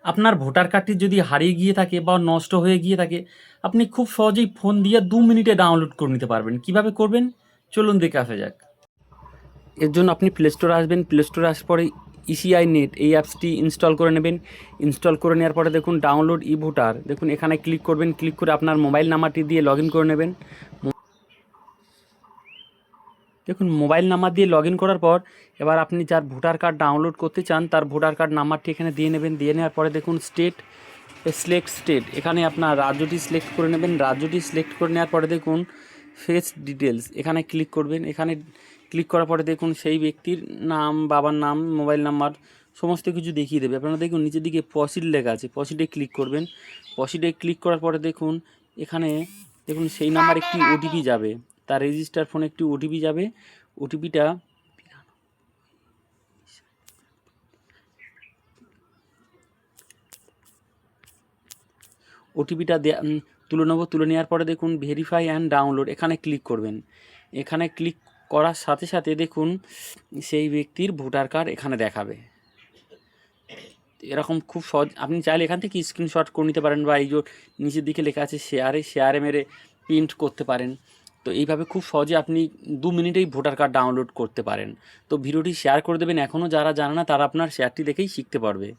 আপনার ভোটার কার্ডটি যদি হারিয়ে গিয়ে থাকে বা নষ্ট হয়ে গিয়ে থাকে, আপনি খুব সহজেই ফোন দিয়ে 2 মিনিটে ডাউনলোড করে নিতে পারবেন। কিভাবে করবেন? চলুন দেখে আসা যাক। এর জন্য আপনি প্লে স্টোরে আসবেন। প্লে স্টোরে আসার পরে ইসিআই নেট এই অ্যাপসটি ইনস্টল করে নেবেন। ইনস্টল করে নেওয়ার পরে দেখুন ডাউনলোড ই ভোটার, দেখুন এখানে ক্লিক করবেন। ক্লিক করে আপনার মোবাইল নাম্বারটি দিয়ে লগ ইন করে নেবেন। দেখুন মোবাইল নাম্বার দিয়ে লগ ইন করার পর এবার আপনি যার ভোটার কার্ড ডাউনলোড করতে চান তার ভোটার কার্ড নাম্বারটি এখানে দিয়ে নেবেন। দিয়ে নেওয়ার পরে দেখুন সিলেক্ট স্টেট, এখানে আপনার রাজ্যটি সিলেক্ট করে নেবেন। রাজ্যটি সিলেক্ট করে নেওয়ার পরে দেখুন ফেস ডিটেলস, এখানে ক্লিক করবেন। এখানে ক্লিক করার পরে দেখুন সেই ব্যক্তির নাম, বাবার নাম, মোবাইল নাম্বার সমস্ত কিছু দেখিয়ে দেবে। আপনারা দেখুন নিচের দিকে প্রসিড লেখা আছে, প্রসিডে ক্লিক করবেন। প্রসিডে ক্লিক করার পরে দেখুন এখানে দেখুন সেই নাম্বার একটি ওটিপি যাবে, তার রেজিস্টার ফোনে একটি ওটিপি যাবে। ওটিপিটা ওটিপিটা তুলে নেব। তুলে নেওয়ার পরে দেখুন ভেরিফাই অ্যান্ড ডাউনলোড, এখানে ক্লিক করবেন। এখানে ক্লিক করার সাথে সাথে দেখুন সেই ব্যক্তির ভোটার কার্ড এখানে দেখাবে। এরকম খুব সহজ, আপনি চাইলে এখান থেকে স্ক্রিনশট করে নিতে পারেন, বা এই যে নিচের দিকে লেখা আছে শেয়ারে মেরে প্রিন্ট করতে পারেন। তো এইভাবে খুব সহজে আপনি 2 মিনিটেই ভোটার কার্ড ডাউনলোড করতে পারেন। তো ভিডিওটি শেয়ার করে দেবেন, এখনও যারা জানে না তারা আপনার শেয়ারটি দেখেই শিখতে পারবে।